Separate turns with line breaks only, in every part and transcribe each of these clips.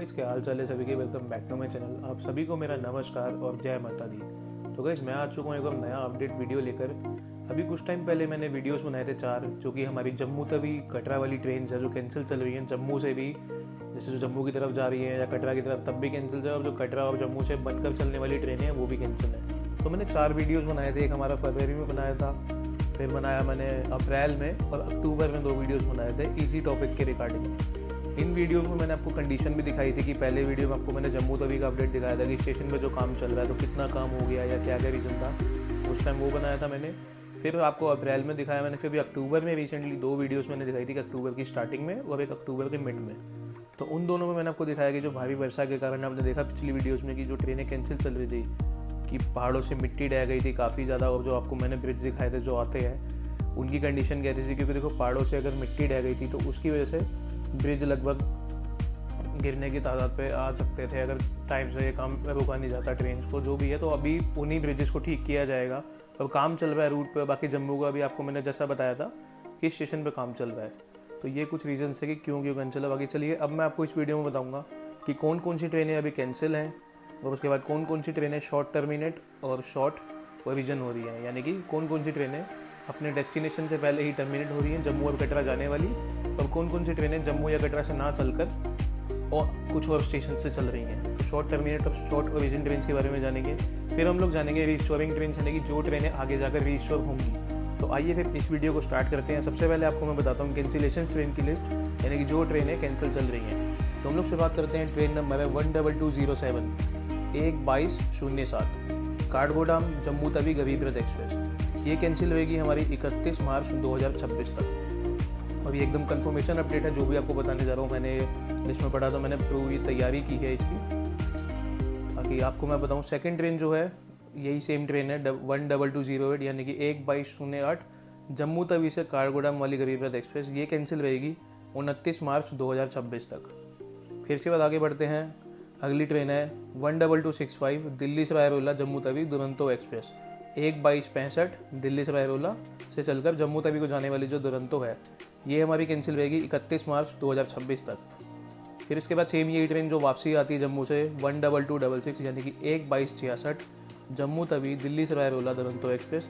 Guys, क्या हाल चाल है सभी के। Welcome back to my channel. आप सभी को मेरा नमस्कार और जय माता दी। तो गाइस, मैं आ चुका हूँ एक और नया अपडेट वीडियो लेकर। अभी कुछ टाइम पहले मैंने वीडियोस बनाए थे 4, जो कि हमारी जम्मू तवी कटरा वाली ट्रेन है जो कैंसिल चल रही है। जम्मू से भी, जैसे जो जम्मू की तरफ जा रही है या कटरा की तरफ, तब भी कैंसिल है। और जो कटरा और जम्मू से बनकर चलने वाली ट्रेनें हैं वो भी कैंसिल है। तो मैंने 4 वीडियोज़ बनाए थे। एक हमारा फरवरी में बनाया था, फिर बनाया मैंने अप्रैल में, और अक्टूबर में 2 वीडियोज़ बनाए थे इसी टॉपिक के रिगार्डिंग। इन वीडियो में मैंने आपको कंडीशन भी दिखाई थी कि पहले वीडियो में आपको मैंने जम्मू तवी का अपडेट दिखाया था कि स्टेशन पे जो काम चल रहा है तो कितना काम हो गया या क्या क्या रीज़न था, उस टाइम वो बनाया था मैंने। फिर आपको अप्रैल में दिखाया मैंने। फिर भी अक्टूबर में रिसेंटली 2 वीडियोस मैंने दिखाई थी कि अक्टूबर की स्टार्टिंग में और एक अक्टूबर के मिड में। तो उन दोनों में मैंने आपको दिखाया कि जो भारी वर्षा के कारण आपने देखा पिछली वीडियोज़ में कि जो ट्रेनें कैंसिल चल रही थी, कि पहाड़ों से मिट्टी ढह गई थी काफ़ी ज़्यादा। और जो आपको मैंने ब्रिज दिखाए थे जो आते हैं, उनकी कंडीशन कहती थी, क्योंकि देखो पहाड़ों से अगर मिट्टी ढह गई थी तो उसकी वजह से ब्रिज लगभग गिरने की तादाद पे आ सकते थे अगर टाइम से ये काम रोका नहीं जाता ट्रेन को, जो भी है। तो अभी उन्हीं ब्रिजेस को ठीक किया जाएगा। अब काम चल रहा है रूट पे। बाकी जम्मू का भी आपको मैंने जैसा बताया था कि स्टेशन पे काम चल रहा है। तो ये कुछ रीजन है कि क्यों कैंसिल है। बाकी चलिए, अब मैं आपको इस वीडियो में बताऊँगा कि कौन कौन सी ट्रेनें अभी कैंसिल हैं, और उसके बाद कौन कौन सी ट्रेनें शॉर्ट टर्मिनेट और शॉर्ट ओरिजिन हो रही हैं, यानी कि कौन कौन सी ट्रेनें अपने डेस्टिनेशन से पहले ही टर्मिनेट हो रही हैं जम्मू और कटरा जाने वाली, और कौन कौन सी ट्रेनें जम्मू या कटरा से ना चलकर और कुछ और स्टेशन से चल रही हैं। तो शॉर्ट टर्मिनेट और शॉर्ट ओरिजिन ट्रेन के बारे में जानेंगे। फिर हम लोग जानेंगे रिस्टोरिंग ट्रेन, यानी कि जो ट्रेनें आगे जाकर रिस्टोर होंगी। तो आइए फिर इस वीडियो को स्टार्ट करते हैं। सबसे पहले आपको मैं बताता हूँ कैंसिलेशन ट्रेन की लिस्ट, यानी कि जो ट्रेनें कैंसिल चल रही हैं। तो हम लोग शुरुआत करते हैं। ट्रेन नंबर है 12207 1207 काठगोदाम जम्मू तवी गरीब रथ एक्सप्रेस। ये कैंसिल होगी हमारी 31 मार्च 2026 तक। और ये एकदम कंफर्मेशन अपडेट है जो भी आपको बताने जा रहा हूँ। मैंने लिस्ट में पढ़ा तो मैंने पूरी तैयारी की है इसकी। बाकी आपको मैं बताऊँ, सेकंड ट्रेन जो है यही सेम ट्रेन है 12208, यानी कि 12208 जम्मू तवी से काठगोदाम वाली गरीब रथ एक्सप्रेस। ये कैंसिल रहेगी 29 मार्च 2026 तक। फिर इसके बाद आगे बढ़ते हैं। अगली ट्रेन है 12265 दिल्ली से रायरोला जम्मू तवी दुरंतो एक्सप्रेस। 12265 दिल्ली से रायरोला से चलकर जम्मू तवी को जाने वाली जो दुरंतो है, ये हमारी कैंसिल रहेगी 31 मार्च 2026 तक। फिर इसके बाद सेम यही ट्रेन जो वापसी आती है जम्मू से 12266, यानी कि 12266 जम्मू तवी दिल्ली से रायरोला दुरंतो एक्सप्रेस।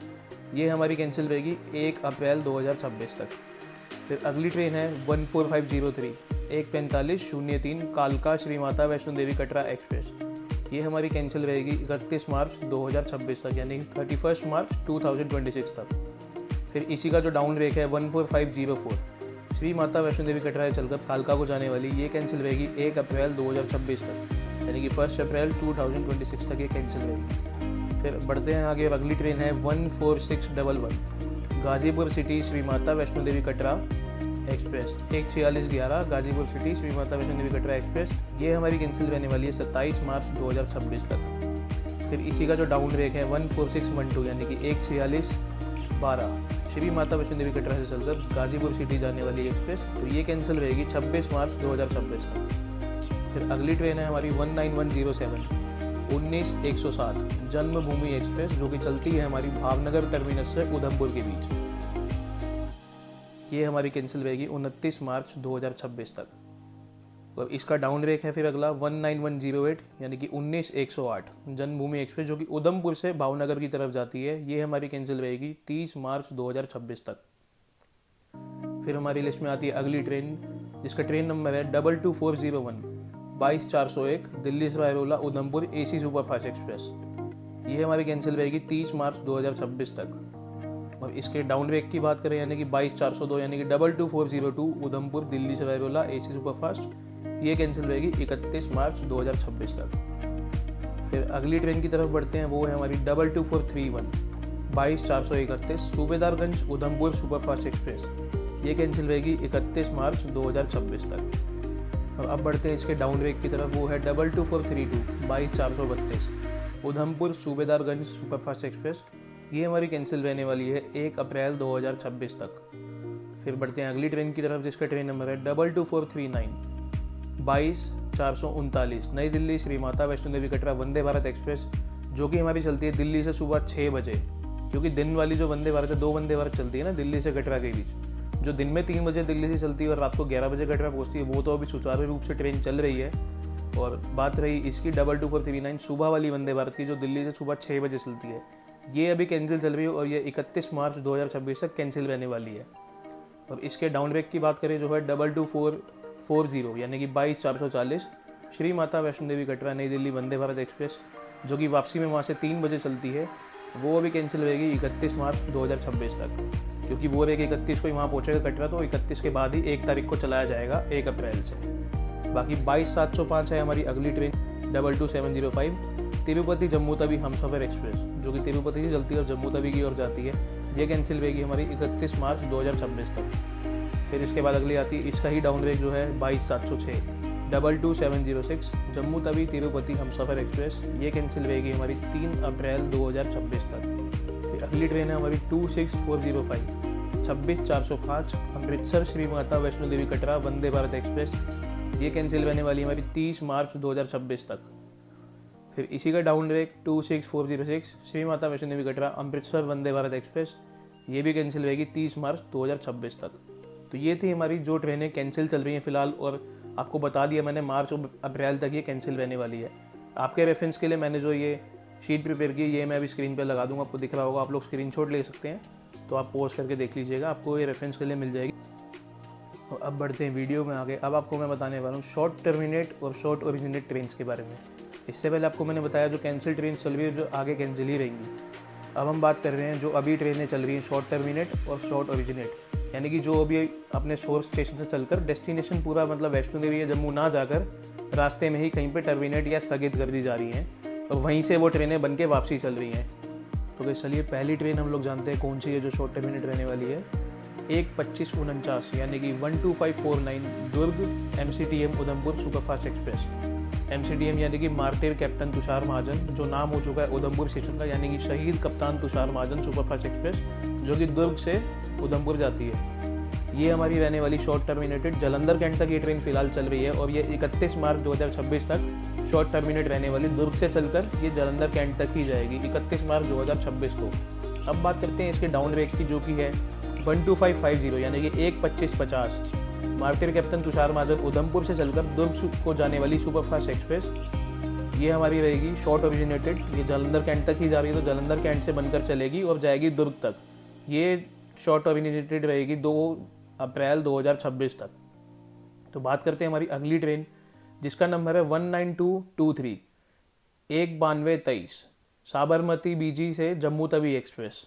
ये हमारी कैंसिल रहेगी 1 अप्रैल 2026 तक। फिर अगली ट्रेन है 14503 14503 कालका श्री माता वैष्णो देवी कटरा एक्सप्रेस। ये हमारी कैंसिल रहेगी 31 मार्च 2026 तक, यानी 31 मार्च 2026 तक। फिर इसी का जो डाउन रेक है 14504 श्री माता वैष्णो देवी कटरा चलकर कालका को जाने वाली, ये कैंसिल रहेगी 1 अप्रैल 2026 तक, यानी कि 1 अप्रैल 2026 तक ये कैंसिल रहेगी। फिर बढ़ते हैं आगे। अगली ट्रेन है 14611 Ghazipur city Shri Mata Vaishno Devi Katra express. 14611 Ghazipur city Shri Mata Vaishno Devi Katra express. ये हमारी कैंसिल रहने वाली है 27 मार्च 2026 तक। फिर इसी का जो डाउन रेक है 14612, यानी कि 14612 श्री माता वैष्णो देवी कटरा से चलकर गाजीपुर सिटी जाने वाली एक्सप्रेस। तो ये कैंसिल रहेगी 26 मार्च 2026 तक। फिर अगली ट्रेन है हमारी 19107 19107 जन्मभूमि एक्सप्रेस, जो कि चलती है हमारी भावनगर टर्मिनस से उधमपुर के बीच। ये हमारी कैंसिल रहेगी 29 मार्च 2026 तक। तो इसका डाउन रेक है फिर अगला 19108, यानी कि 19108 जन्मभूमि एक्सप्रेस, जो कि उधमपुर से भावनगर की तरफ जाती है। ये हमारी कैंसिल रहेगी 30 मार्च 2026 तक। फिर हमारी लिस्ट में आती है अगली ट्रेन, जिसका ट्रेन नंबर है 22401 22401 दिल्ली से रायरोला उधमपुर AC सुपरफास्ट एक्सप्रेस। ये हमारी कैंसिल रहेगी 30 मार्च 2026 तक। और इसके डाउन रेक की बात करें, यानी कि 22402, यानी कि 22402 उधमपुर दिल्ली से रायरोला AC सुपरफास्ट, ये कैंसिल रहेगी 31 मार्च 2026 तक। फिर अगली ट्रेन की तरफ बढ़ते हैं। वो है हमारी 22431 22431 सूबेदारगंज उधमपुर सुपरफास्ट एक्सप्रेस। ये कैंसिल रहेगी 31 मार्च 2026 तक। और अब बढ़ते हैं इसके डाउन रेक की तरफ। वो है 22432 22432 उधमपुर सूबेदारगंज सुपरफास्ट एक्सप्रेस। ये हमारी कैंसिल रहने वाली है 1 अप्रैल 2026 तक। फिर बढ़ते हैं अगली ट्रेन की तरफ, जिसका ट्रेन नंबर है 22439 22439 नई दिल्ली श्री माता वैष्णो देवी कटरा वंदे भारत एक्सप्रेस, जो कि हमारी चलती है दिल्ली से सुबह 6 बजे। क्योंकि दिन वाली जो वंदे भारत है, 2 वंदे भारत चलती है ना दिल्ली से कटरा के बीच, जो दिन में 3 बजे दिल्ली से चलती है और रात को 11 बजे कटरा पहुंचती है, वो तो अभी सुचारू रूप से ट्रेन चल रही है। और बात रही इसकी 22439 सुबह वाली वंदे भारत की, जो दिल्ली से सुबह 6 बजे चलती है, ये अभी कैंसिल चल रही है और ये 31 मार्च 2026 तक कैंसिल रहने वाली है। और इसके डाउन ब्रेक की बात करें जो है 22440 यानी कि 22,440 श्री माता वैष्णो देवी कटरा नई दिल्ली वंदे भारत एक्सप्रेस, जो कि वापसी में वहाँ से 3 बजे चलती है, वो अभी कैंसिल रहेगी 31 मार्च 2026 तक, क्योंकि वो एक 31 को ही वहाँ पहुँचेगा कटरा, तो 31 के बाद ही 1 तारीख को चलाया जाएगा 1 अप्रैल से। बाकी 22,705 है हमारी अगली ट्रेन 22705 तिरुपति जम्मू तवी हमसफ़र एक्सप्रेस, जो कि तिरुपति से चलती है और जम्मू तवी की ओर जाती है। ये कैंसिल रहेगी हमारी 31 मार्च 2026 तक। फिर इसके बाद अगली आती है, इसका ही डाउन ब्रेक जो है 22,706 22706 जम्मू तवी तिरुपति हमसफ़र एक्सप्रेस, ये कैंसिल रहेगी हमारी 3 अप्रैल 2026 तक। फिर अगली ट्रेन है हमारी 26405 26405 अमृतसर श्री माता वैष्णो देवी कटरा वंदे भारत एक्सप्रेस, ये कैंसिल रहने वाली है हमारी 30 मार्च 2026 तक। फिर इसी का down break 26406 Shri Mata Vaishno Devi Katra Amritsar Vande Bharat express, ये भी कैंसिल रहेगी 30 मार्च 2026 तक। तो ये थी हमारी जो ट्रेनें कैंसिल चल रही हैं फ़िलहाल, और आपको बता दिया मैंने मार्च और अप्रैल तक ये कैंसिल रहने वाली है। आपके रेफरेंस के लिए मैंने जो ये शीट प्रिपेयर की, ये मैं अभी स्क्रीन पे लगा दूंगा, आपको दिख रहा होगा, आप लोग स्क्रीनशॉट ले सकते हैं, तो आप पॉज करके देख लीजिएगा, आपको ये रेफरेंस के लिए मिल जाएगी। और अब बढ़ते हैं वीडियो में आगे। अब आपको मैं बताने वाला हूँ शॉर्ट टर्मिनेट और शॉर्ट ओरिजिनेट ट्रेन के बारे में। इससे पहले आपको मैंने बताया जो कैंसिल ट्रेन चल रही है, जो आगे कैंसिल ही रहेंगी। अब हम बात कर रहे हैं जो अभी ट्रेनें चल रही हैं शॉर्ट टर्मिनेट और शॉर्ट ओरिजिनेट, यानी कि जो अभी अपने सोर्स स्टेशन से चलकर डेस्टिनेशन पूरा मतलब वैष्णो देवी या जम्मू ना जाकर रास्ते में ही कहीं पे टर्मिनेट या स्थगित कर दी जा रही हैं, और वहीं से वो ट्रेनें बन के वापसी चल रही हैं। तो चलिए पहली ट्रेन हम लोग जानते हैं कौन सी है जो शॉर्ट टर्मिनेट रहने वाली है। 1:25:49 यानी कि 12549 दुर्ग MCTM Udhampur superfast express. MCTM यानी कि मार्टिर कैप्टन तुषार महाजन, जो नाम हो चुका है उधमपुर स्टेशन का, यानी कि शहीद कप्तान तुषार महाजन सुपरफास्ट एक्सप्रेस, जो कि दुर्ग से उधमपुर जाती है। ये हमारी रहने वाली शॉर्ट टर्मिनेटेड जलंधर कैंट तक ये ट्रेन फिलहाल चल रही है, और ये 31 मार्च 2026 तक शॉर्ट टर्मिनेट रहने वाली दुर्ग से चलकर ये जलंधर कैंट तक ही जाएगी 31 मार्च 2026 को। अब बात करते हैं इसके डाउन ब्रेक की, जो कि है 12550 यानी कि 1:25:50 मार्टिर कैप्टन तुषार महाजन उधमपुर से चलकर दुर्ग को जाने वाली सुपरफास्ट एक्सप्रेस। ये हमारी रहेगी शॉर्ट ओरिजिनेटेड, ये जलंधर कैंट तक ही जा रही है, तो जलंधर कैंट से बनकर चलेगी और जाएगी दुर्ग तक। ये शॉर्ट ओरिजिनेटेड रहेगी 2 अप्रैल 2026 तक। तो बात करते हैं हमारी अगली ट्रेन, जिसका नंबर है 19223 19223 साबरमती बीजी से जम्मू तवी एक्सप्रेस।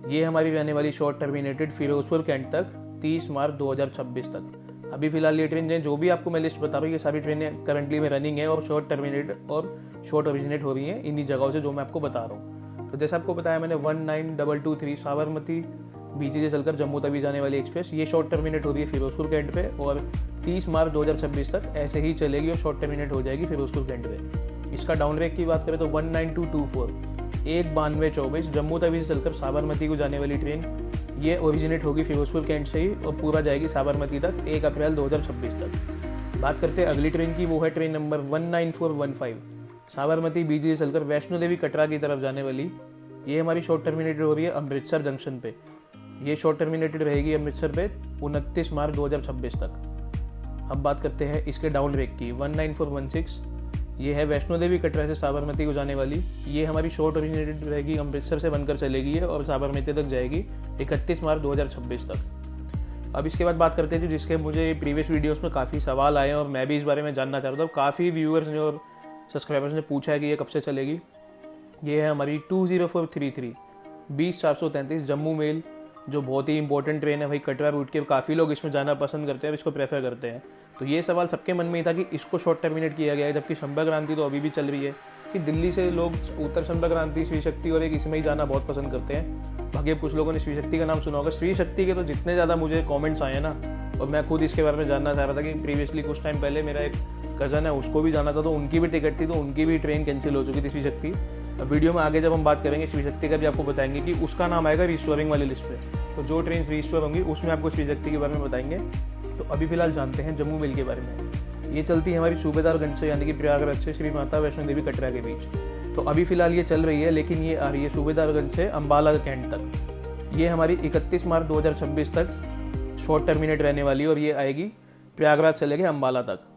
ये हमारी रहने वाली शॉर्ट टर्मिनेटेड फिरोजपुर कैंट तक 30 मार्च 2026 तक। अभी फिलहाल ये ट्रेन जो भी आपको मैं लिस्ट बता रहा हूँ, ये सारी ट्रेनें करंटली में रनिंग है और शॉर्ट टर्मिनेटेड और शॉर्ट ओरिजिनेट हो रही हैं इन्हीं जगहों से जो मैं आपको बता रहा हूँ। तो जैसे आपको बताया मैंने 19223 साबरमती बीजी से चलकर जम्मू तवी जाने वाली एक्सप्रेस, ये शॉर्ट टर्मिनेट हो रही है फिरोजपुर कैंट पे, और 30 मार्च 2026 तक ऐसे ही चलेगी और शॉर्ट टर्मिनेट हो जाएगी फिरोजपुर कैंट पे। इसका डाउन ब्रेक की बात करें तो 19224 19224 जम्मू तवी से चलकर साबरमती को जाने वाली ट्रेन, ये ओरिजिनेट होगी फिरोजपुर कैंट से ही और पूरा जाएगी साबरमती तक 1 अप्रैल 2026 तक। बात करते हैं अगली ट्रेन की, वो है ट्रेन नंबर 19415 साबरमती बीजी से चलकर वैष्णो देवी कटरा की तरफ जाने वाली। ये हमारी शॉर्ट टर्मिनेटेड हो रही है अमृतसर जंक्शन पे। ये शॉर्ट टर्मिनेटेड रहेगी अमृतसर पे 29 मार्च 2026 तक। अब बात करते हैं इसके डाउन ब्रेक की 19416, ये है वैष्णो देवी कटरा से साबरमती को जाने वाली। ये हमारी शॉर्ट ओरिजिनेटेड रहेगी अमृतसर से बनकर चलेगी और साबरमती तक जाएगी 31 मार्च 2026 तक। अब इसके बाद बात करते हैं जिसके मुझे प्रीवियस वीडियोस में काफ़ी सवाल आए और मैं भी इस बारे में जानना चाह रहा था, काफ़ी व्यूअर्स ने और सब्सक्राइबर्स ने पूछा है कि ये कब से चलेगी। ये है हमारी 20433 20433 जम्मू मेल, जो बहुत ही इंपॉर्टेंट ट्रेन है भाई कटरा रूट के, काफ़ी लोग इसमें जाना पसंद करते हैं, इसको प्रेफर करते हैं। तो ये सवाल सबके मन में ही था कि इसको शॉर्ट टर्मिनेट किया गया है, जबकि संपर्क क्रांति तो अभी भी चल रही है, कि दिल्ली से लोग उत्तर संपर्क क्रांति, श्री शक्ति और एक इसमें ही जाना बहुत पसंद करते हैं। बाकी कुछ लोगों ने श्री शक्ति का नाम सुना होगा। श्री शक्ति के तो जितने ज़्यादा मुझे कॉमेंट्स आए ना, और मैं खुद इसके बारे में जानना चाह रहा था कि प्रीवियसली कुछ टाइम पहले मेरा एक कज़न है, उसको भी जाना था, तो उनकी भी टिकट थी, तो उनकी भी ट्रेन कैंसिल हो चुकी थी श्री शक्ति। वीडियो में आगे जब हम बात करेंगे श्री शक्ति का भी आपको बताएंगे कि उसका नाम आएगा रिस्टोरिंग वाली लिस्ट पे, तो जो ट्रेन रिस्टोर होंगी उसमें आपको श्री शक्ति के बारे में बताएंगे। तो अभी फिलहाल जानते हैं जम्मू मेल के बारे में। ये चलती है हमारी सूबेदारगंज से यानी कि प्रयागराज से श्री माता वैष्णो देवी कटरा के बीच। तो अभी फिलहाल ये चल रही है, लेकिन ये आ रही है सूबेदारगंज से अम्बाला कैंट तक। ये हमारी 31 मार्च 2026 तक शॉर्ट टर्मिनेट रहने वाली है और ये आएगी प्रयागराज से लेके अम्बाला तक।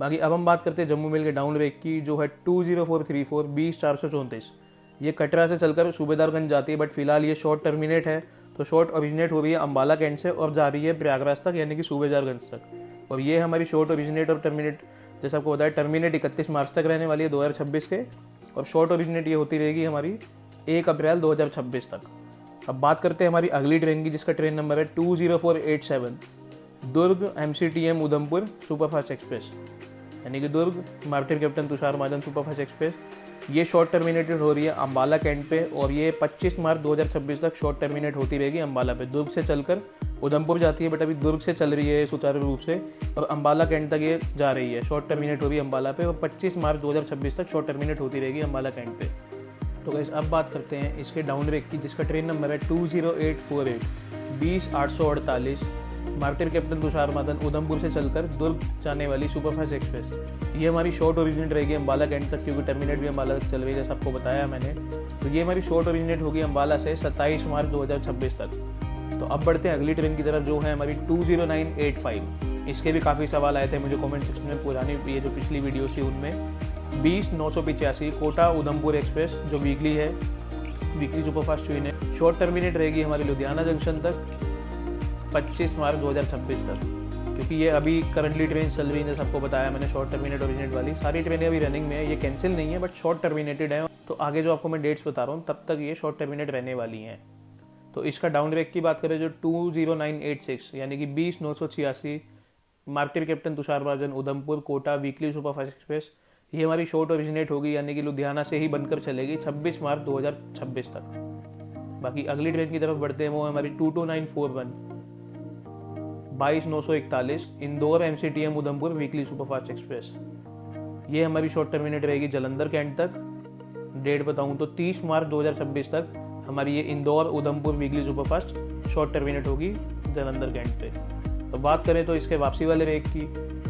बाकी अब हम बात करते हैं जम्मू मेल के डाउन रेक की, जो है 20434 20,434। ये कटरा से चलकर सूबेदारगंज जाती है, बट फिलहाल ये शॉर्ट टर्मिनेट है। तो शॉर्ट ओरिजिनेट हो रही है अम्बाला कैंट से और जा रही है प्रयागराज तक, यानी कि सूबेदारगंज तक। और ये हमारी शॉर्ट ओरिजिनेट और टर्मिनेट, जैसे आपको बताया, टर्मिनेट 31 मार्च तक रहने वाली है 2026 के, और शॉर्ट ओरिजिनेट ये होती रहेगी हमारी 1 अप्रैल 2026 तक। अब बात करते हैं हमारी अगली ट्रेन की, जिसका ट्रेन नंबर है 20487 दुर्ग MCTM उधमपुर सुपरफास्ट एक्सप्रेस, यानी कि दुर्ग मार्टिन कैप्टन तुषार महाजन सुपरफास्ट एक्सप्रेस। ये शॉर्ट टर्मिनेटेड हो रही है अम्बाला कैंट पे, और ये 25 मार्च 2026 तक शॉर्ट टर्मिनेट होती रहेगी अम्बाला पे। दुर्ग से चलकर उधमपुर जाती है, बट अभी दुर्ग से चल रही है सुचारू रूप से, और अम्बाला कैंट तक ये जा रही है। शॉर्ट टर्मिनेट हो रही है अम्बाला पे, और 25 मार्च 2026 तक शॉर्ट टर्मिनेट होती रहेगी अम्बाला कैंट पे। तो गाइस अब बात करते हैं इसके डाउन रेक की, जिसका ट्रेन नंबर है 20848 20,848 मार्टिन कैप्टन तुषार महाजन उधमपुर से चलकर दुर्ग जाने वाली सुपरफास्ट एक्सप्रेस। ये हमारी शॉर्ट ओरिजिनेट रहेगी अम्बाला कैंट तक, क्योंकि टर्मिनेट भी अम्बाला तक चल रही है, जैसा आपको बताया मैंने। तो ये हमारी शॉर्ट ओरिजिनेट होगी अम्बाला से 27 मार्च 2026 तक। तो अब बढ़ते हैं अगली ट्रेन की तरफ, जो है हमारी 20985। इसके भी काफ़ी सवाल आए थे मुझे कमेंट सेक्शन में, पुरानी ये जो पिछली वीडियोस थी उनमें। 20,985 कोटा उधमपुर एक्सप्रेस, जो वीकली है, वीकली सुपरफास्ट ट्रेन है। शॉर्ट टर्मिनेट रहेगी हमारी लुधियाना जंक्शन तक 25 मार्च 2026 तक, क्योंकि ये अभी करंटली ट्रेन चल रही है, जैसे आपको बताया मैंने। शॉर्ट टर्मिनेट ओरिजिनेट वाली सारी ट्रेनें अभी रनिंग में है, ये कैंसिल नहीं है, बट शॉर्ट टर्मिनेटेड है। तो आगे जो आपको मैं डेट्स बता रहा हूँ तब तक ये शॉर्ट टर्मिनेट रहने वाली हैं। तो इसका डाउन रेक की बात करें, जो 20986 यानी कि 20,986 Martin captain Tushar Mahajan Udhampur Kota weekly superfast express, ये हमारी शॉर्ट ओरिजिनेट होगी, यानी कि लुधियाना से ही बनकर चलेगी 26 मार्च 2026 तक। बाकी अगली ट्रेन की तरफ बढ़ते हैं, वो हमारी 22941 22,941 Indore MCTM Udhampur weekly superfast express. ये हमारी शॉर्ट टर्मिनेट रहेगी जलंधर कैंट तक। डेट बताऊं तो 30 मार्च 2026 तक हमारी ये Indore Udhampur weekly superfast short terminate होगी जलंधर कैंट पे। तो बात करें तो इसके वापसी वाले रेक की,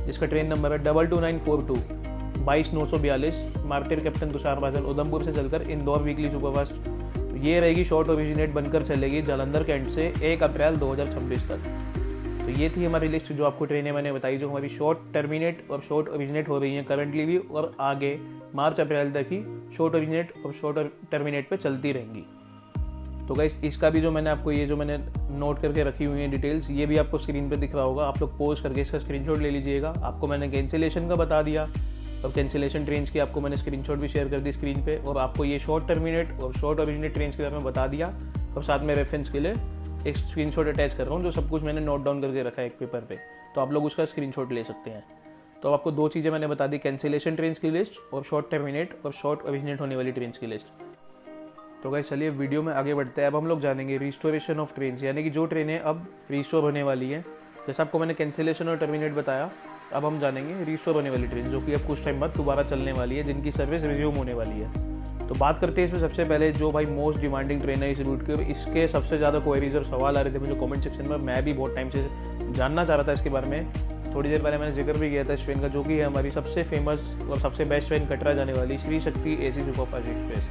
जिसका ट्रेन नंबर है 22942 22,942 मार्टिन कैप्टन तुषार महाजन उधमपुर से चलकर इंदौर वीकली सुपरफास्ट। ये रहेगी शॉर्ट ओरिजिनेट बनकर चलेगी जलंधर कैंट से 1 अप्रैल 2026 तक। तो ये थी हमारी लिस्ट, जो आपको ट्रेनें मैंने बताई, जो हमारी शॉर्ट टर्मिनेट और शॉर्ट ओरिजिनेट हो रही हैं करंटली भी, और आगे मार्च अप्रैल तक ही शॉर्ट ओरिजिनेट और शॉर्ट टर्मिनेट पे चलती रहेंगी। तो गाइस इसका भी जो मैंने आपको, ये जो मैंने नोट करके रखी हुई हैं डिटेल्स, ये भी आपको स्क्रीन पे दिख रहा होगा। आप लोग पॉज करके इसका स्क्रीनशॉट ले लीजिएगा। आपको मैंने कैंसिलेशन का बता दिया, और कैंसिलेशन ट्रेन्स की आपको मैंने स्क्रीनशॉट भी शेयर कर दी स्क्रीन पे, और आपको ये शॉर्ट टर्मिनेट और शॉर्ट ओरिजिनेट ट्रेन्स के बारे में बता दिया, और साथ में रेफरेंस के लिए एक स्क्रीनशॉट अटैच कर रहा हूँ, जो सब कुछ मैंने नोट डाउन करके रखा है एक पेपर पे, तो आप लोग उसका स्क्रीनशॉट ले सकते हैं। तो अब आपको दो चीज़ें मैंने बता दी, कैंसिलेशन ट्रेन्स की लिस्ट और शॉर्ट टर्मिनेट और शॉर्ट ओरिजिनेट होने वाली ट्रेन्स की लिस्ट। तो गाइस चलिए वीडियो में आगे बढ़ते हैं। अब हम लोग जानेंगे रिस्टोरेशन ऑफ ट्रेन्स, यानी कि जो ट्रेनें अब रिस्टोर होने वाली हैं। जैसे आपको मैंने कैंसिलेशन और टर्मिनेट बताया, अब हम जानेंगे रिस्टोर होने वाली ट्रेन, जो कि अब कुछ टाइम बाद दोबारा चलने वाली है, जिनकी सर्विस रिज्यूम होने वाली है। तो बात करते हैं इसमें सबसे पहले जो भाई मोस्ट डिमांडिंग ट्रेन है इस रूट की, और इसके सबसे ज़्यादा क्वेरीज और सवाल आ रहे थे मुझे कमेंट सेक्शन में। मैं भी बहुत टाइम से जानना चाह रहा था इसके बारे में। थोड़ी देर पहले मैंने जिक्र भी किया था इस ट्रेन का, जो कि है हमारी सबसे फेमस और सबसे बेस्ट ट्रेन कटरा जाने वाली Shri Shakti AC superfast express.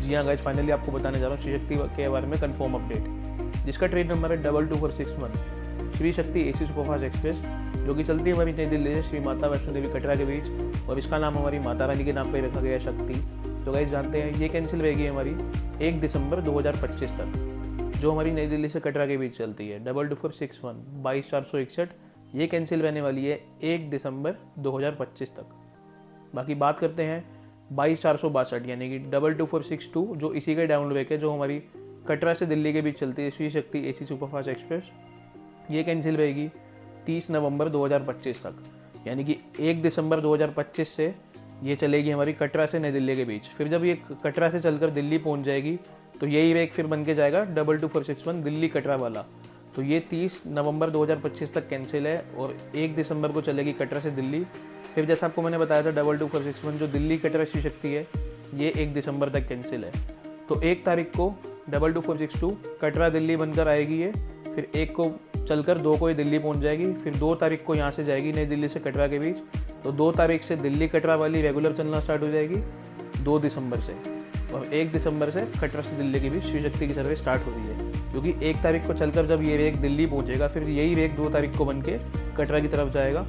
जी हाँ गाइस, फाइनली आपको बताने जा रहा हूँ श्री शक्ति के बारे में कंफर्म अपडेट, जिसका ट्रेन नंबर है 22461 Shri Shakti AC superfast express, जो कि चलती है हमारी नई दिल्ली से श्री माता वैष्णो देवी कटरा के बीच, और इसका नाम हमारी माता रानी के नाम पर रखा गया है, शक्ति। तो गाइस जानते हैं ये कैंसिल रहेगी हमारी 1 दिसंबर 2025 तक, जो हमारी नई दिल्ली से कटरा के बीच चलती है। 22461 22,461 ये कैंसिल रहने वाली है 1 दिसंबर 2025 तक। बाकी बात करते हैं 22,462 यानी कि 22462, जो इसी का डाउन रेक है, जो हमारी कटरा से दिल्ली के बीच चलती है Shri Shakti AC superfast express. ये कैंसिल रहेगी 30 नवंबर 2025 तक, यानी कि 1 दिसंबर 2025 से ये चलेगी हमारी कटरा से नई दिल्ली के बीच। फिर जब ये कटरा से चलकर दिल्ली पहुंच जाएगी, तो यही रेक फिर बन के जाएगा 22461 दिल्ली कटरा वाला। तो ये 30 नवंबर 2025 तक कैंसिल है, और 1 दिसंबर को चलेगी कटरा से दिल्ली। फिर जैसा आपको मैंने बताया था 22461 जो दिल्ली कटरा श्री शक्ति है, ये 1 दिसंबर तक कैंसिल है। तो 1 तारीख को 22462 कटरा दिल्ली बनकर आएगी ये, फिर 1 को चलकर 2 को ये दिल्ली पहुंच जाएगी, फिर 2 तारीख को यहाँ से जाएगी नई दिल्ली से कटरा के बीच। तो 2 तारीख से दिल्ली कटरा वाली रेगुलर चलना स्टार्ट हो जाएगी 2 दिसंबर से, और 1 दिसंबर से कटरा से दिल्ली के बीच श्री शक्ति की सर्विस स्टार्ट हो रही है, क्योंकि 1 तारीख को चलकर जब ये रेक दिल्ली पहुंचेगा, फिर यही रेक 2 तारीख को बन के कटरा की तरफ जाएगा,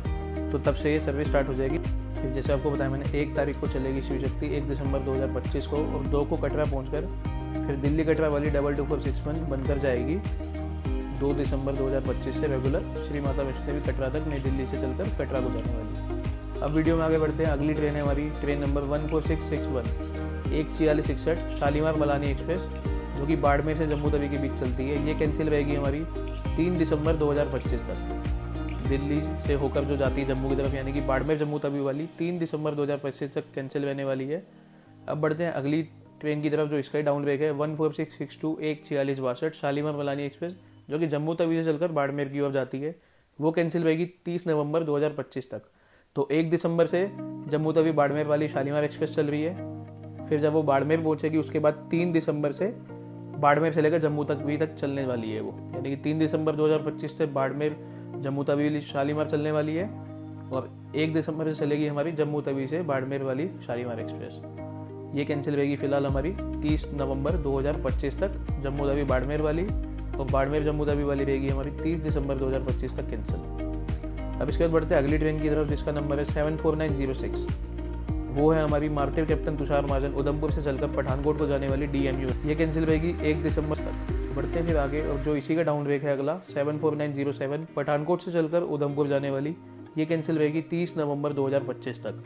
तो तब से ये सर्विस स्टार्ट हो जाएगी। फिर जैसे आपको बताया मैंने 1 तारीख को चलेगी शिव शक्ति, 1 दिसंबर 2025 को, और 2 को कटरा पहुंचकर फिर दिल्ली कटरा वाली 22461 बनकर जाएगी 2 दिसंबर 2025 से रेगुलर श्री माता वैष्णो देवी कटरा तक, नई दिल्ली से चलकर कटरा को जाने वाली। अब वीडियो में आगे बढ़ते हैं। अगली ट्रेन है हमारी train number 14661 1461 Shalimar Malani express, जो कि बाड़मेर से जम्मू तवी के बीच चलती है। ये कैंसिल रहेगी हमारी 3 दिसंबर 2025 तक। दिल्ली से होकर जो जाती है जम्मू की तरफ, यानी कि बाड़मेर जम्मू तवी वाली 3 दिसंबर 2025 तक कैंसिल रहने वाली है। अब बढ़ते हैं अगली ट्रेन की तरफ, जो इसका ही डाउन ब्रेक है 14662 1462 शालीमार मलानी एक्सप्रेस, जो कि जम्मू तवी से चलकर बाड़मेर की ओर जाती है। वो कैंसिल रहेगी 30 नवंबर 2025 तक। तो 1 दिसंबर से जम्मू तवी बाड़मेर वाली शालीमार एक्सप्रेस चल रही है। फिर जब वो बाड़मेर पहुंचेगी उसके बाद 3 दिसंबर से बाड़मेर से लेकर जम्मू तवी तक चलने वाली है वो, यानी कि 3 दिसंबर 2025 से बाड़मेर जम्मू तवी वाली शालीमार चलने वाली है, और 1 दिसंबर से चलेगी हमारी जम्मू तवी से बाड़मेर वाली शालीमार एक्सप्रेस। ये कैंसिल रहेगी फिलहाल हमारी 30 नवंबर 2025 तक जम्मू तवी बाड़मेर वाली, और बाड़मेर जम्मू तवी वाली रहेगी हमारी 30 दिसंबर 2025 तक कैंसिल। अब इसके बाद बढ़ते हैं अगली ट्रेन की तरफ, जिसका नंबर है 74906। वो है हमारी मार्टिव कैप्टन तुषार महाजन उधमपुर से चलकर पठानकोट को जाने वाली DMU। ये कैंसिल रहेगी 1 दिसंबर तक। बढ़ते हैं फिर आगे, और जो इसी का डाउन ब्रेक है अगला 74907 पठानकोट से चलकर उधमपुर जाने वाली, ये कैंसिल रहेगी 30 नवंबर 2025 तक।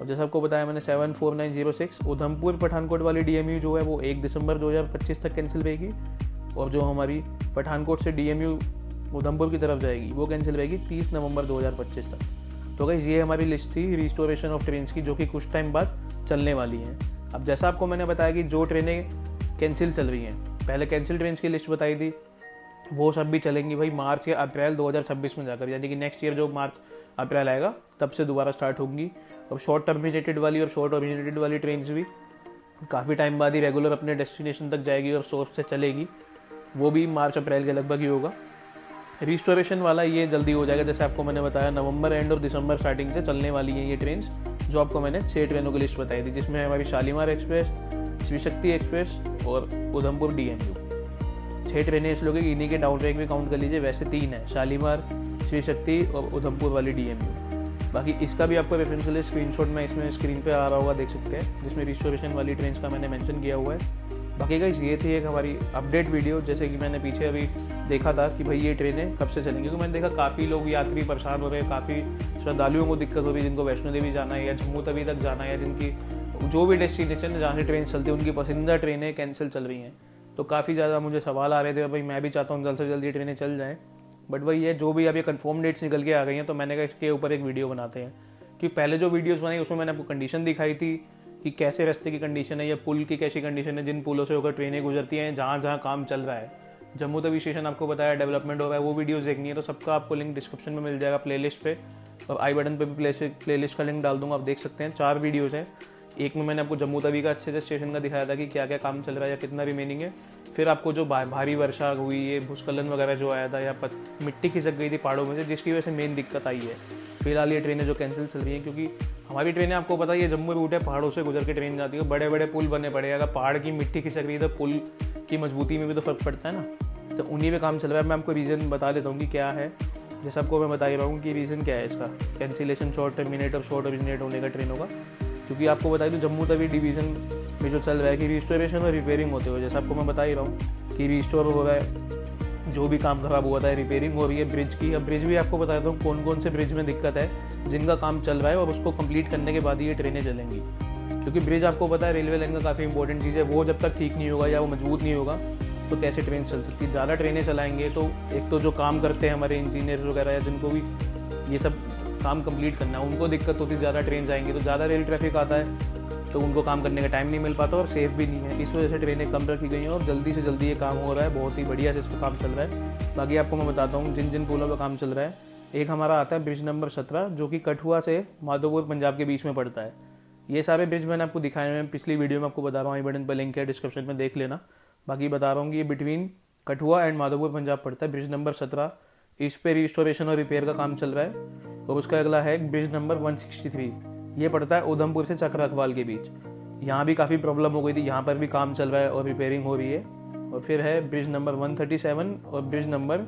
और जैसा आपको बताया मैंने 74906 उधमपुर पठानकोट वाली DMU जो है वो 1 दिसंबर 2025 तक कैंसिल रहेगी, और जो हमारी पठानकोट से DMU उधमपुर की तरफ जाएगी वो कैंसिल रहेगी 30 नवंबर 2025 तक। तो गाइस ये हमारी लिस्ट थी रिस्टोरेशन ऑफ ट्रेन्स की, जो कि कुछ टाइम बाद चलने वाली हैं। अब जैसा आपको मैंने बताया कि जो ट्रेनें कैंसिल चल रही हैं, पहले कैंसिल ट्रेन्स की लिस्ट बताई थी, वो सब भी चलेंगी भाई मार्च या अप्रैल 2026 में जाकर, यानी कि नेक्स्ट ईयर जो मार्च अप्रैल आएगा तब से दोबारा स्टार्ट होंगी। अब शॉर्ट टर्मिनेटेड वाली और शॉर्ट ओरिजिनेटेड वाली ट्रेन्स भी काफ़ी टाइम बाद ही रेगुलर अपने डेस्टिनेशन तक जाएगी और सोर्स से चलेगी, वो भी मार्च अप्रैल के लगभग ही होगा। रिस्टोरेशन वाला ये जल्दी हो जाएगा, जैसे आपको मैंने बताया नवंबर एंड और दिसंबर स्टार्टिंग से चलने वाली है ये ट्रेन्स, जो आपको मैंने 6 ट्रेनों की लिस्ट बताई थी, जिसमें हमारी शालीमार एक्सप्रेस, शिव शक्ति एक्सप्रेस और उधमपुर DMU। 6 ट्रेनें इस लोग इन्हीं के डाउन ट्रैक में काउंट कर लीजिए, वैसे 3 है, शालीमार, शिव शक्ति और उधमपुर वाली DMU। बाकी इसका भी आपको रेफरेंस के लिए स्क्रीनशॉट में इसमें स्क्रीन पे आ रहा होगा, देख सकते हैं, जिसमें रिस्टोरेशन वाली ट्रेन्स का मैंने मेंशन किया हुआ है। बाकी गाइस ये थी एक हमारी अपडेट वीडियो, जैसे कि मैंने पीछे अभी देखा था कि भाई ये ट्रेनें कब से चलेंगी, क्योंकि मैंने देखा काफ़ी लोग यात्री परेशान हो रहे हैं, काफ़ी श्रद्धालुओं को दिक्कत हो रही है, जिनको वैष्णो देवी जाना है या जम्मू तवी तक जाना है, या जिनकी जो भी डेस्टिनेशन है जहाँ से ट्रेन चलती है उनकी पसंदीदा ट्रेनें कैंसिल चल रही हैं। तो काफ़ी ज़्यादा मुझे सवाल आ रहे थे, भाई मैं भी चाहता हूँ जल्द से जल्द ये ट्रेनें चल जाएँ, बट वही है, जो भी अब ये कन्फर्म डेट्स निकल के आ गई हैं, तो मैंने कहा इसके ऊपर एक वीडियो बनाते हैं। क्योंकि पहले जो वीडियोज़ बनाई उसमें मैंने आपको कंडीशन दिखाई थी कि कैसे रास्ते की कंडीशन है या पुल की कैसी कंडीशन है, जिन पुलों से होकर ट्रेनें गुजरती हैं, जहाँ जहाँ काम चल रहा है। जम्मू तवी स्टेशन आपको बताया डेवलपमेंट हो रहा है, वो वीडियोस देखनी है तो सबका आपको लिंक डिस्क्रिप्शन में मिल जाएगा प्लेलिस्ट पे, और आई बटन पे भी प्लेलिस्ट का लिंक डाल दूंगा, आप देख सकते हैं। 4 वीडियोज़ हैं, एक में मैंने आपको जम्मू तवी का अच्छे से स्टेशन का दिखाया था कि क्या क्या काम चल रहा है या कितना रिमेनिंग है। फिर आपको जो भारी वर्षा हुई, ये भूस्खलन वगैरह जो आया था या मिट्टी खिसक गई थी पहाड़ों में से, जिसकी वजह से मेन दिक्कत आई है। फिलहाल ये ट्रेनें जो कैंसिल चल रही हैं, क्योंकि हमारी ट्रेनें आपको पता है ये जम्मू रूट है, पहाड़ों से गुजर के ट्रेन जाती है, बड़े बड़े पुल बने पड़े हैं, अगर पहाड़ की मिट्टी खिसक रही है तो पुल की मजबूती में भी तो फर्क पड़ता है ना, तो उन्हीं में काम चल रहा है। मैं आपको रीज़न बता देता हूँ कि क्या है, जैसे आपको मैं बता ही रहा हूँ कि रीज़न क्या है इसका कैंसिलेशन, शॉर्ट टर्मिनेट और शॉर्ट ओरिजिनेट होने का ट्रेनों का। क्योंकि आपको बता दूँ जम्मू तवी डिवीज़न में जो चल रहा है कि रिस्टोरेशन और रिपेयरिंग होते हुए, जैसे आपको मैं बता ही रहा हूँ कि रिस्टोर हो रहा है, जो भी काम खराब हुआ था, रिपेयरिंग हो रही है ब्रिज की। अब ब्रिज भी आपको बता देता हूँ कौन कौन से ब्रिज में दिक्कत है, जिनका काम चल रहा है, और उसको कंप्लीट करने के बाद ही ये ट्रेनें चलेंगी। क्योंकि ब्रिज आपको पता है रेलवे लाइन का काफ़ी इंपॉर्टेंट चीज़ है, वो जब तक ठीक नहीं होगा या वो मजबूत नहीं होगा तो कैसे ट्रेन चल सकती है। ज़्यादा ट्रेनें चलाएंगे तो एक तो जो काम करते हैं हमारे इंजीनियर वगैरह या जिनको भी ये सब काम कंप्लीट करना है उनको दिक्कत होती है, ज़्यादा ट्रेन जाएंगे तो ज़्यादा रेल ट्रैफिक आता है, तो उनको काम करने का टाइम नहीं मिल पाता और सेफ भी नहीं है। इस वजह से ट्रेनें कम रखी गई हैं और जल्दी से जल्दी ये काम हो रहा है, बहुत ही बढ़िया से इस पर काम चल रहा है। बाकी आपको मैं बताता हूँ जिन जिन पुलों पर काम चल रहा है। एक हमारा आता है ब्रिज नंबर 17 जो कि कठुआ से माधोपुर पंजाब के बीच में पड़ता है। ये सारे ब्रिज मैंने आपको दिखाए हुए हैं, पिछली वीडियो में आपको बता रहा हूँ, आई बटन पर लिंक है, डिस्क्रिप्शन में देख लेना। बाकी बता रहा हूँ कि ये बिटवीन कठुआ एंड माधोपुर पंजाब पड़ता है, ब्रिज नंबर 17। इस पे रिस्टोरेशन और रिपेयर का काम चल रहा है। और उसका अगला है ब्रिज नंबर 163, ये पड़ता है उधमपुर से चक्र अखवाल के बीच। यहाँ भी काफ़ी प्रॉब्लम हो गई थी, यहाँ पर भी काम चल रहा है और रिपेयरिंग हो रही है। और फिर है ब्रिज नंबर 137 और ब्रिज नंबर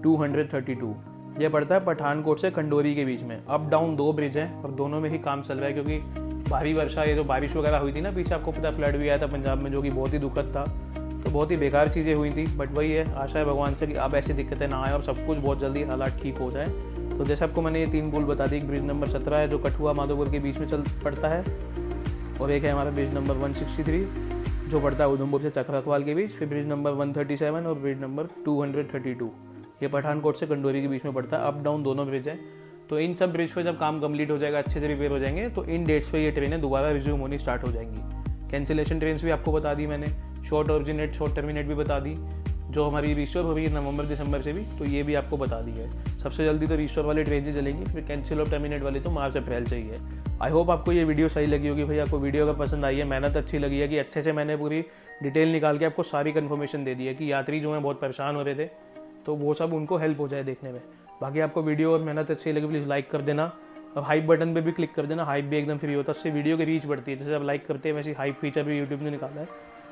232, ये पड़ता है पठानकोट से खंडोरी के बीच में। अप डाउन 2 ब्रिज हैं और दोनों में ही काम चल रहा है, क्योंकि भारी वर्षा, ये जो बारिश वगैरह हुई थी ना पीछे, आपको पता फ्लड भी आया था पंजाब में, जो कि बहुत ही दुखद था। तो बहुत ही बेकार चीज़ें हुई थी, बट वही है, आशा है भगवान से कि अब ऐसी दिक्कतें ना आए और सब कुछ बहुत जल्दी हालात ठीक हो जाए। तो जैसे आपको मैंने ये 3 पुल बता दी, एक ब्रिज नंबर 17 है जो कठुआ माधोपुर के बीच में चल पड़ता है, और एक है हमारा ब्रिज नंबर 163 जो पड़ता है उधमपुर से चक्रखवाल के बीच, फिर ब्रिज नंबर 137 और ब्रिज नंबर 232 ये पठानकोट से खंडोरी के बीच में पड़ता है। अप डाउन दोनों ब्रिज है। तो इन सब ब्रिज पे जब काम कंप्लीट हो जाएगा, अच्छे से रिपेयर हो जाएंगे, तो इन डेट्स पे ये ट्रेनें दोबारा रिज्यूम होनी स्टार्ट हो जाएंगी। कैंसिलेशन ट्रेन भी आपको बता दी मैंने, शॉर्ट ऑरिजिनेट शॉर्ट टर्मिनेट भी बता दी, जो हमारी रिस्टोर हो रही है नवंबर दिसंबर से भी, तो ये भी आपको बता दी है। सबसे जल्दी तो रिस्टोर वाली ट्रेन ही चलेंगी, फिर कैंसिल और टर्मिनेट वाली तो मार्च अप्रैल से ही है। आई होप आपको ये वीडियो सही लगी होगी भाई, आपको वीडियो अगर पसंद आई है, मेहनत अच्छी लगी है कि अच्छे से मैंने पूरी डिटेल निकाल के आपको सारी कन्फर्मेशन दे दी है कि यात्री जो हैं बहुत परेशान हो रहे थे, तो वो सब उनको हेल्प हो जाए देखने में। बाकी आपको वीडियो और मेहनत अच्छी लगी, प्लीज़ लाइक कर देना और हाइप बटन पे भी क्लिक कर देना। हाइप भी एकदम फ्री होता है, उससे वीडियो की रीच बढ़ती है। जैसे आप लाइक करते हैं वैसे हाइप फीचर भी यूट्यूब ने निकाला है,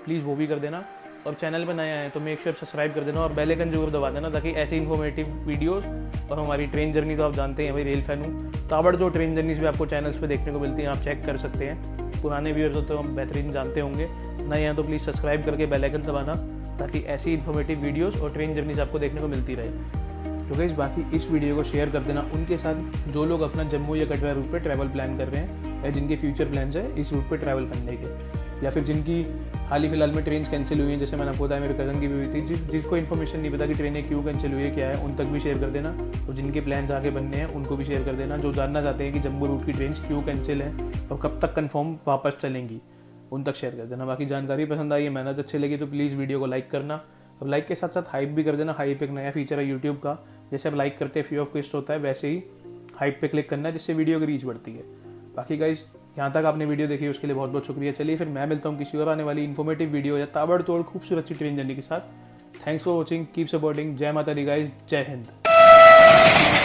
प्लीज़ वो भी कर देना। और चैनल पर नए आए तो मेक श्योर सब्सक्राइब कर देना और बेल आइकन जरूर दबा देना, ताकि ऐसी इन्फॉर्मेटिव वीडियोस और हमारी ट्रेन जर्नी, तो आप जानते हैं भाई रेल फैन हूँ, ताबड़तोड़ ट्रेन जर्नीज भी आपको चैनल्स पे देखने को मिलती हैं, आप चेक कर सकते हैं। पुराने व्यूअर्स तो हम बेहतरीन जानते होंगे, नए हैं तो प्लीज़ सब्सक्राइब करके बेल आइकन दबाना, ताकि ऐसी इन्फॉर्मेटिव वीडियोस और ट्रेन जर्नीज आपको देखने को मिलती रहे। तो गाइस बाकी इस वीडियो को शेयर कर देना उनके साथ जो लोग अपना जम्मू या कटरा रूट पे ट्रैवल प्लान कर रहे हैं, या जिनके फ्यूचर प्लान्स है इस रूट पे ट्रैवल करने के, या फिर जिनकी हाल ही फिलहाल में ट्रेन कैंसिल हुई हैं। जैसे मैंने आपको बताया मेरे कज़न की भी हुई थी, जिसको इन्फॉर्मेशन नहीं पता कि ट्रेनें क्यों कैंसिल हुई है, क्या है, उन तक भी शेयर कर देना। और जिनके प्लान्स आगे बनने हैं उनको भी शेयर कर देना, जो जानना चाहते हैं कि जम्मू रूट की ट्रेन क्यों कैंसिल है और कब तक कन्फर्म वापस चलेंगी, उन तक शेयर कर देना। बाकी जानकारी पसंद आई है, मेहनत अच्छी लगी तो प्लीज़ वीडियो को लाइक करना, और लाइक के साथ साथ हाइप भी कर देना। हाइप एक नया फीचर है यूट्यूब का, जैसे आप लाइक करते हैं फ्री ऑफ कॉस्ट होता है, वैसे ही हाइप पे क्लिक करना है, जिससे वीडियो की रीच बढ़ती है। बाकी गाइस यहाँ तक आपने वीडियो देखी उसके लिए बहुत बहुत शुक्रिया। चलिए फिर मैं मिलता हूँ किसी और आने वाली इन्फॉर्मेटिव वीडियो या ताबड़तोड़ खूबसूरत सी ट्रेन जर्नी के साथ। Thanks for watching, keep supporting. जय माता दी गाइस, जय हिंद।